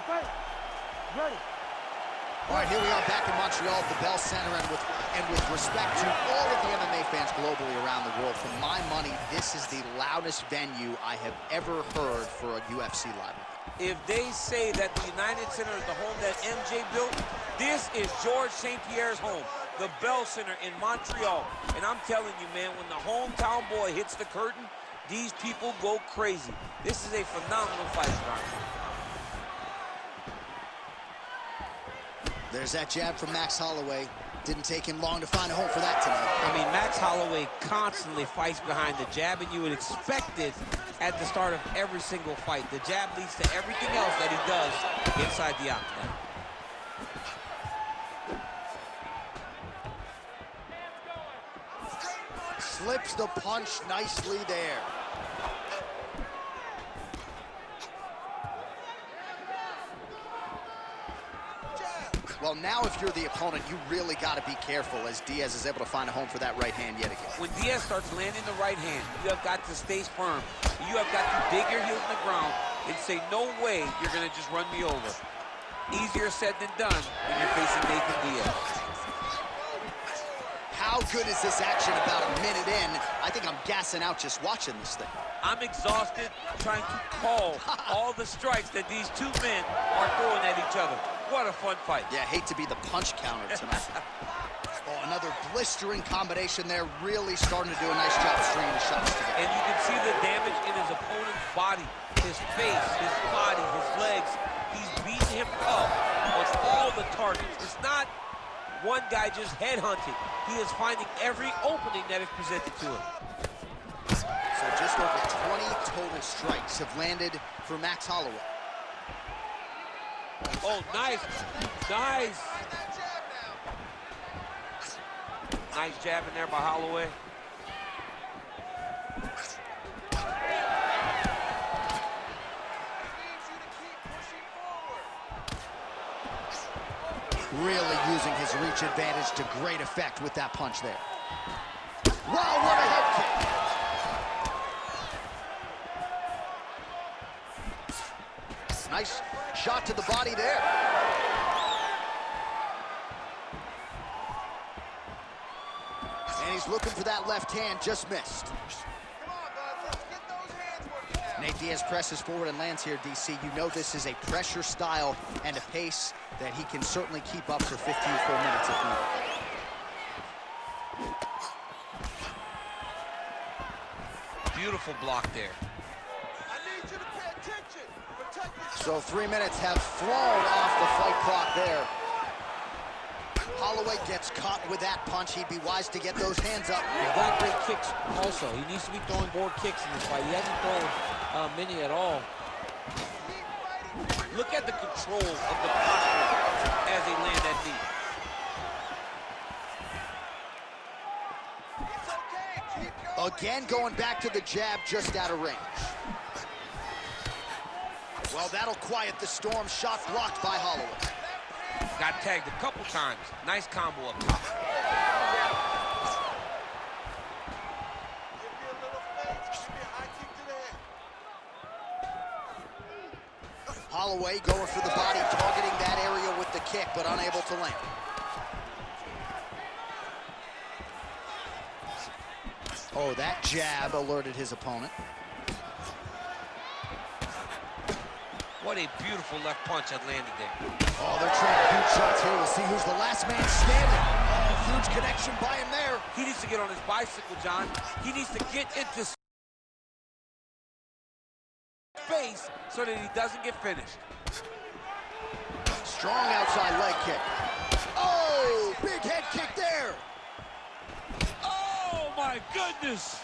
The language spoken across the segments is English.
All right, here we are back in Montreal at the Bell Center, and with respect to all of the MMA fans globally around the world, for my money, this is the loudest venue I have ever heard for a UFC live event. If they say that the United Center is the home that MJ built, this is Georges St. Pierre's home, the Bell Center in Montreal. And I'm telling you, man, when the hometown boy hits the curtain, these people go crazy. This is a phenomenal fight, Ron. There's that jab from Max Holloway. Didn't take him long to find a home for that tonight. I mean, Max Holloway constantly fights behind the jab, and you would expect it at the start of every single fight. The jab leads to everything else that he does inside the octagon. Slips the punch nicely there. Well, now if you're the opponent, you really got to be careful as Diaz is able to find a home for that right hand yet again. When Diaz starts landing the right hand, you have got to stay firm. You have got to dig your heels in the ground and say, no way you're going to just run me over. Easier said than done when you're facing Nathan Diaz. How good is this action about a minute in? I think I'm gassing out just watching this thing. I'm exhausted trying to call all the strikes that these two men are throwing at each other. What a fun fight. Yeah, hate to be the punch counter tonight. Oh, another blistering combination there, really starting to do a nice job stringing the shots together. And you can see the damage in his opponent's body, his face, his body, his legs. He's beating him up on all the targets. It's not one guy just headhunting. He is finding every opening that is presented to him. So just over 20 total strikes have landed for Max Holloway. Oh, nice. Nice. Nice jab in there by Holloway. Really using his reach advantage to great effect with that punch there. Wow, what a head kick. Nice shot to the body there. And he's looking for that left hand, just missed. Nate Diaz presses forward and lands here, DC. You know this is a pressure style and a pace that he can certainly keep up for 15 full minutes if needed. Beautiful block there. So 3 minutes have flown off the fight clock there. Holloway gets caught with that punch. He'd be wise to get those hands up. He's got great kicks also. He needs to be throwing more kicks in this fight. He hasn't thrown many at all. Look at the control of the posture as they land that knee. Again, going back to the jab, just out of range. Well, that'll quiet the storm. Shot blocked by Holloway. Got tagged a couple times. Nice combo up top. Holloway going for the body, targeting that area with the kick, but unable to land. Oh, that jab alerted his opponent. What a beautiful left punch that landed there. Oh, they're trading huge shots here. We'll see who's the last man standing. Oh, huge connection by him there. He needs to get on his bicycle, John. He needs to get into space so that he doesn't get finished. Strong outside leg kick. Oh, big head kick there. Oh, my goodness.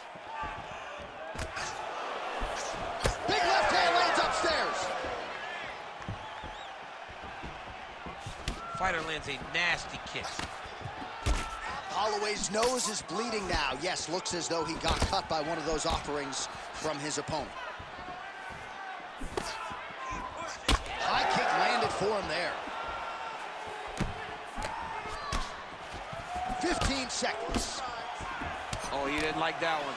Big left hand lands upstairs. Fighter lands a nasty kick. Holloway's nose is bleeding now. Yes, looks as though he got cut by one of those offerings from his opponent. High kick landed for him there. 15 seconds. Oh, he didn't like that one.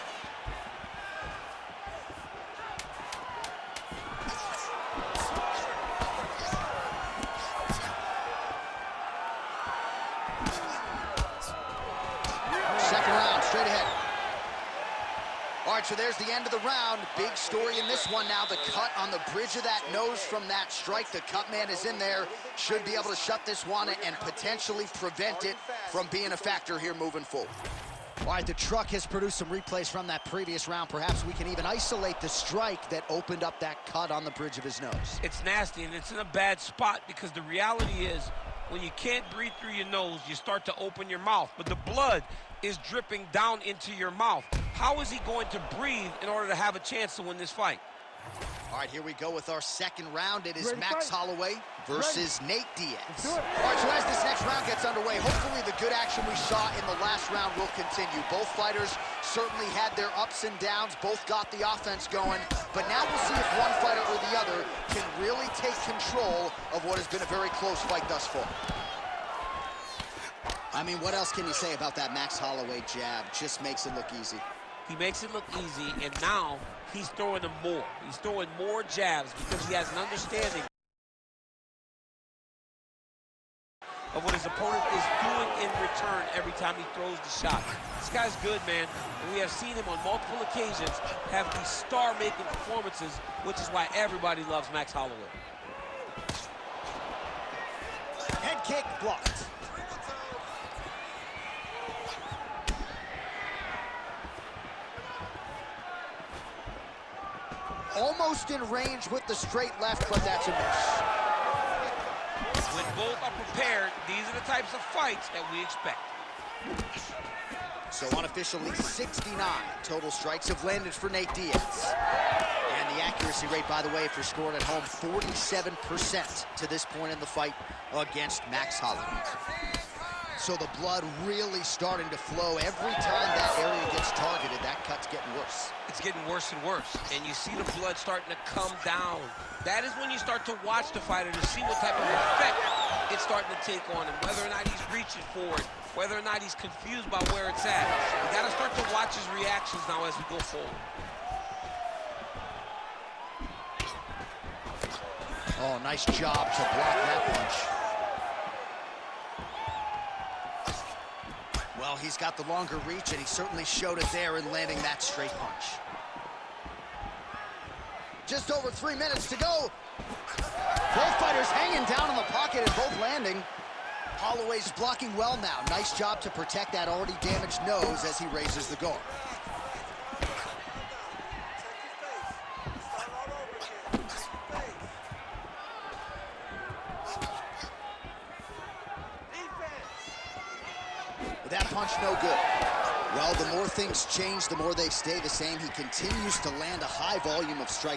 the end of the round. Big story in this one now. The cut on the bridge of that nose from that strike. The cut man is in there. Should be able to shut this one and potentially prevent it from being a factor here moving forward. All right, the truck has produced some replays from that previous round. Perhaps we can even isolate the strike that opened up that cut on the bridge of his nose. It's nasty, and it's in a bad spot because the reality is when you can't breathe through your nose, you start to open your mouth, but the blood is dripping down into your mouth. How is he going to breathe in order to have a chance to win this fight? All right, here we go with our second round. It is Max Holloway versus Nate Diaz. All right, so as this next round gets underway, hopefully the good action we saw in the last round will continue. Both fighters certainly had their ups and downs. Both got the offense going. But now we'll see if one fighter or the other can really take control of what has been a very close fight thus far. I mean, what else can you say about that Max Holloway jab? Just makes it look easy. He makes it look easy, and now he's throwing them more. He's throwing more jabs because he has an understanding of what his opponent is doing in return every time he throws the shot. This guy's good, man, and we have seen him on multiple occasions have these star-making performances, which is why everybody loves Max Holloway. Head kick blocked. Almost in range with the straight left, but that's a miss. When both are prepared, these are the types of fights that we expect. So unofficially 69 total strikes have landed for Nate Diaz. And the accuracy rate, by the way, if you're scoring at home, 47% to this point in the fight against Max Holloway. So the blood really starting to flow. Every time that area gets targeted, that cut's getting worse. It's getting worse and worse, and you see the blood starting to come down. That is when you start to watch the fighter to see what type of effect it's starting to take on him, whether or not he's reaching for it, whether or not he's confused by where it's at. You got to start to watch his reactions now as we go forward. Oh, nice job to block that punch. Well, he's got the longer reach, and he certainly showed it there in landing that straight punch. Just over 3 minutes to go. Both fighters hanging down in the pocket and both landing. Holloway's blocking well now. Nice job to protect that already damaged nose as he raises the guard. That punch no good. Well, the more things change, the more they stay the same. He continues to land a high volume of strikes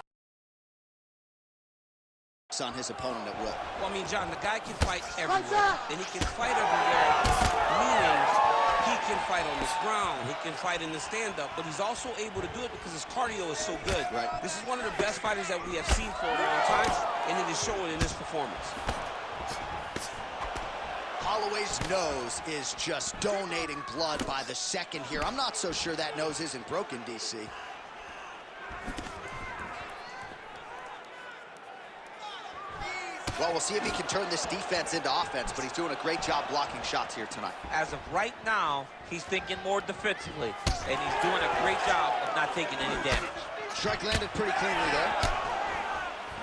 on his opponent at will. Well, I mean, John, the guy can fight everywhere, and he can fight everywhere, meaning he can fight on the ground, he can fight in the stand-up, but he's also able to do it because his cardio is so good. Right. This is one of the best fighters that we have seen for a long time, and it is showing in this performance. Holloway's nose is just donating blood by the second here. I'm not so sure that nose isn't broken, DC. Well, we'll see if he can turn this defense into offense, but he's doing a great job blocking shots here tonight. As of right now, he's thinking more defensively, and he's doing a great job of not taking any damage. Strike landed pretty cleanly there.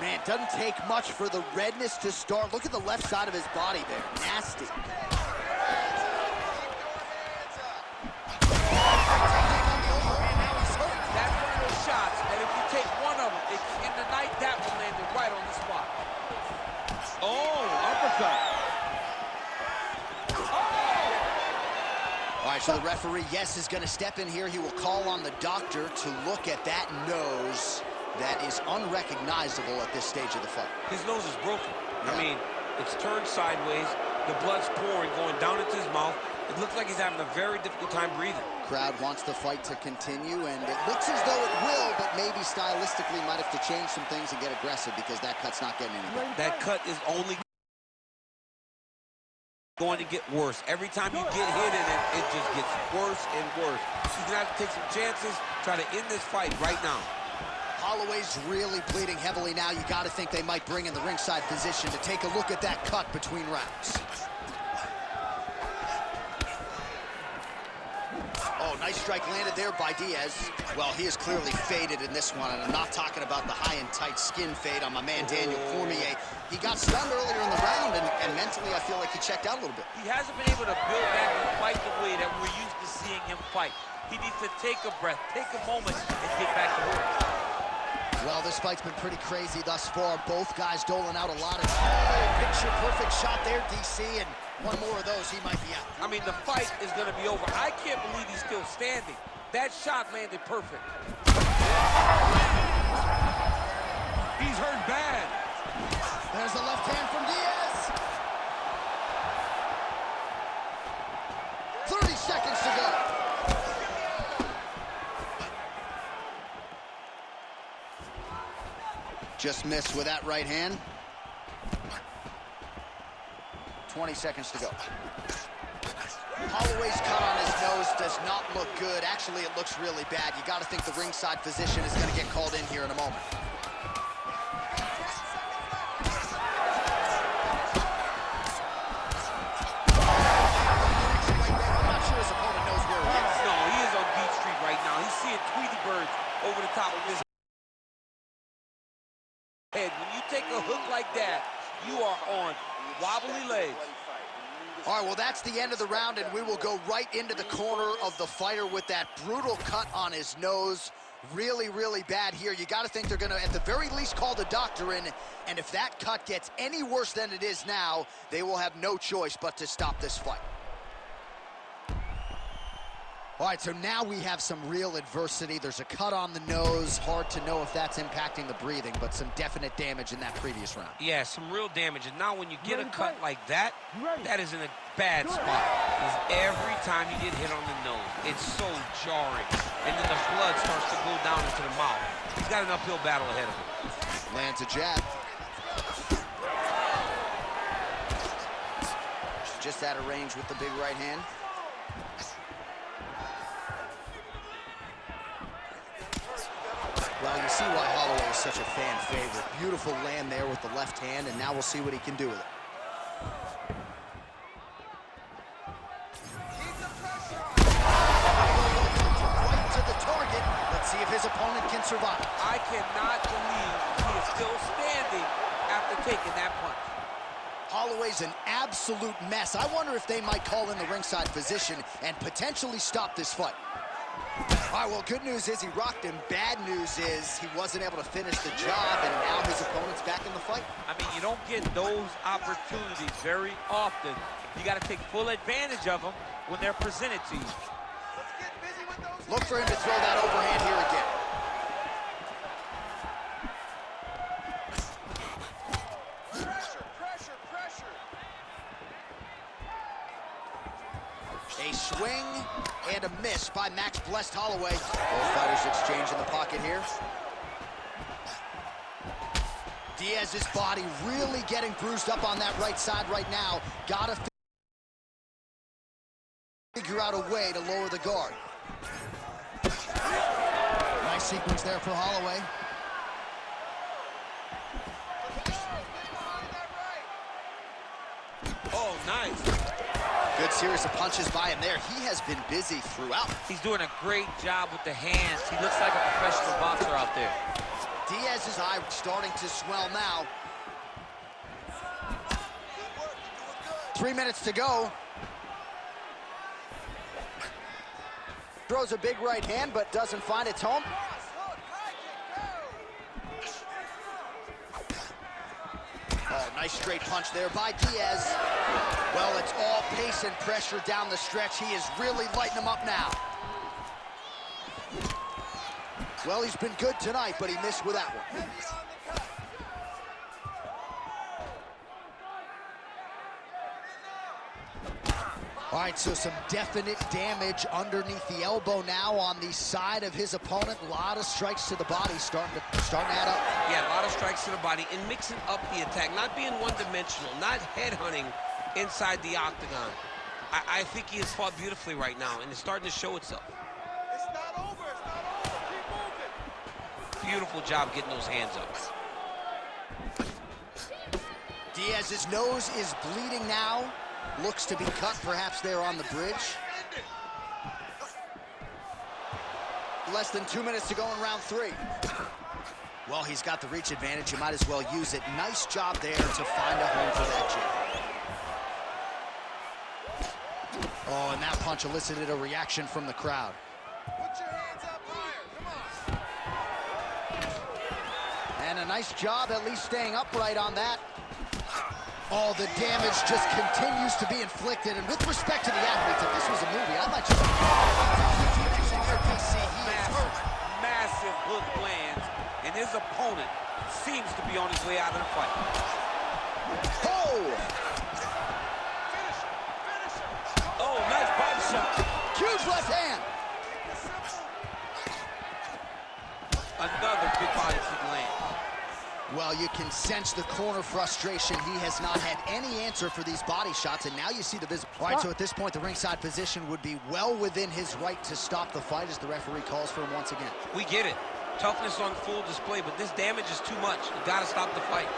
Man, doesn't take much for the redness to start. Look at the left side of his body there. Nasty. That's one of those shots, and if you take one of them, in the night, that one landed right on the spot. Oh, uppercut. All right, so the referee, yes, is going to step in here. He will call on the doctor to look at that nose that is unrecognizable at this stage of the fight. His nose is broken. Yeah. I mean, it's turned sideways. The blood's pouring, going down into his mouth. It looks like he's having a very difficult time breathing. Crowd wants the fight to continue, and it looks as though it will, but maybe stylistically might have to change some things and get aggressive because that cut's not getting any better. That cut is only going to get worse. Every time you get hit in it, it just gets worse and worse. He's going to have to take some chances, try to end this fight right now. Holloway's really bleeding heavily now. You got to think they might bring in the ringside physician to take a look at that cut between rounds. Oh, Nice strike landed there by Diaz. Well, he is clearly faded in this one, and I'm not talking about the high and tight skin fade on my man Daniel Cormier. He got stunned earlier in the round, and mentally I feel like he checked out a little bit. He hasn't been able to build back and fight the way that we're used to seeing him fight. He needs to take a breath, take a moment, and get back to work. Well, this fight's been pretty crazy thus far. Both guys doling out a lot of picture-perfect shot there, DC, and one more of those, he might be out. I mean, the fight is going to be over. I can't believe he's still standing. That shot landed perfect. He's hurt bad. There's the left hand from Diaz. 30 seconds to go. Just missed with that right hand. 20 seconds to go. Holloway's cut on his nose does not look good. Actually, it looks really bad. You got to think the ringside physician is going to get called in here in a moment. I'm not sure his opponent knows where he is. No, he is on Beach Street right now. He's seeing Tweety birds over the top of his head. When you take a hook like that, you are on wobbly legs. All right, well, that's the end of the round, and we will go right into the corner of the fighter with that brutal cut on his nose. Really, really bad here. You got to think they're going to, at the very least, call the doctor in, and if that cut gets any worse than it is now, they will have no choice but to stop this fight. All right, so now we have some real adversity. There's a cut on the nose. Hard to know if that's impacting the breathing, but some definite damage in that previous round. Yeah, some real damage. And now when you get a cut like that, that is in a bad spot. Because every time you get hit on the nose, it's so jarring. And then the blood starts to go down into the mouth. He's got an uphill battle ahead of him. Lands a jab. Just out of range with the big right hand. Well, you see why Holloway is such a fan favorite. Beautiful land there with the left hand, and now we'll see what he can do with it. Right to the target. Let's see if his opponent can survive. I cannot believe he is still standing after taking that punch. Holloway's an absolute mess. I wonder if they might call in the ringside physician and potentially stop this fight. All right, well, good news is he rocked him. Bad news is he wasn't able to finish the job, and now his opponent's back in the fight. I mean, you don't get those opportunities very often. You got to take full advantage of them when they're presented to you. Look for him to throw that overhand here again. A swing and a miss by Max Blessed Holloway. Both fighters exchange in the pocket here. Diaz's body really getting bruised up on that right side right now. Gotta figure out a way to lower the guard. Nice sequence there for Holloway. Oh, nice. Good series of punches by him there. He has been busy throughout. He's doing a great job with the hands. He looks like a professional boxer out there. Diaz's eye starting to swell now. 3 minutes to go. Throws a big right hand, but doesn't find its home. Oh, nice straight punch there by Diaz. Well, it's all pace and pressure down the stretch. He is really lighting him up now. Well, he's been good tonight, but he missed with that one. All right, so some definite damage underneath the elbow now on the side of his opponent. A lot of strikes to the body starting to add up. Yeah, a lot of strikes to the body and mixing up the attack, not being one-dimensional, not headhunting inside the octagon. I think he has fought beautifully right now, and it's starting to show itself. It's not over. It's not over. Keep moving. Beautiful job getting those hands up. Diaz's nose is bleeding now. Looks to be cut, perhaps there on the bridge. Less than 2 minutes to go in round 3. Well, he's got the reach advantage. You might as well use it. Nice job there to find a home for that jab. Oh, and that punch elicited a reaction from the crowd. Put your hands up higher. Come on. And a nice job at least staying upright on that. Oh, the damage just continues to be inflicted. And with respect to the athletes, if this was a movie, I might just... Massive hook lands, and his opponent seems to be on his way out of the fight. Oh! Finish him. Finish him. Oh, nice body shot. Huge left hand. Another big body kick land. Well, you can sense the corner frustration. He has not had any answer for these body shots, and now you see the visible. All right, so at this point, the ringside position would be well within his right to stop the fight as the referee calls for him once again. We get it. Toughness on full display, but this damage is too much. You gotta stop the fight.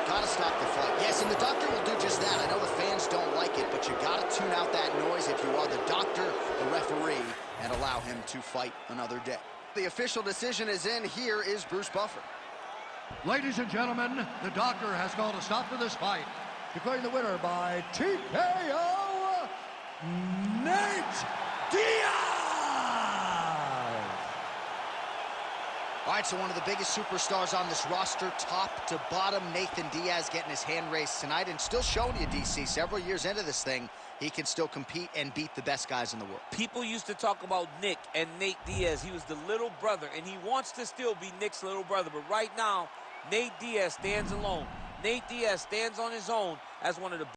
Gotta stop the fight. Yes, and the doctor will do just that. I know the fans don't like it, but you gotta tune out that noise if you are the doctor, the referee, and allow him to fight another day. The official decision is in. Here is Bruce Buffer. Ladies and gentlemen, the doctor has called a stop to this fight, declaring the winner by TKO, Nate Diaz! All right, so one of the biggest superstars on this roster, top to bottom, Nathan Diaz getting his hand raised tonight and still showing you, DC, several years into this thing, he can still compete and beat the best guys in the world. People used to talk about Nick and Nate Diaz. He was the little brother, and he wants to still be Nick's little brother. But right now, Nate Diaz stands alone. Nate Diaz stands on his own as one of the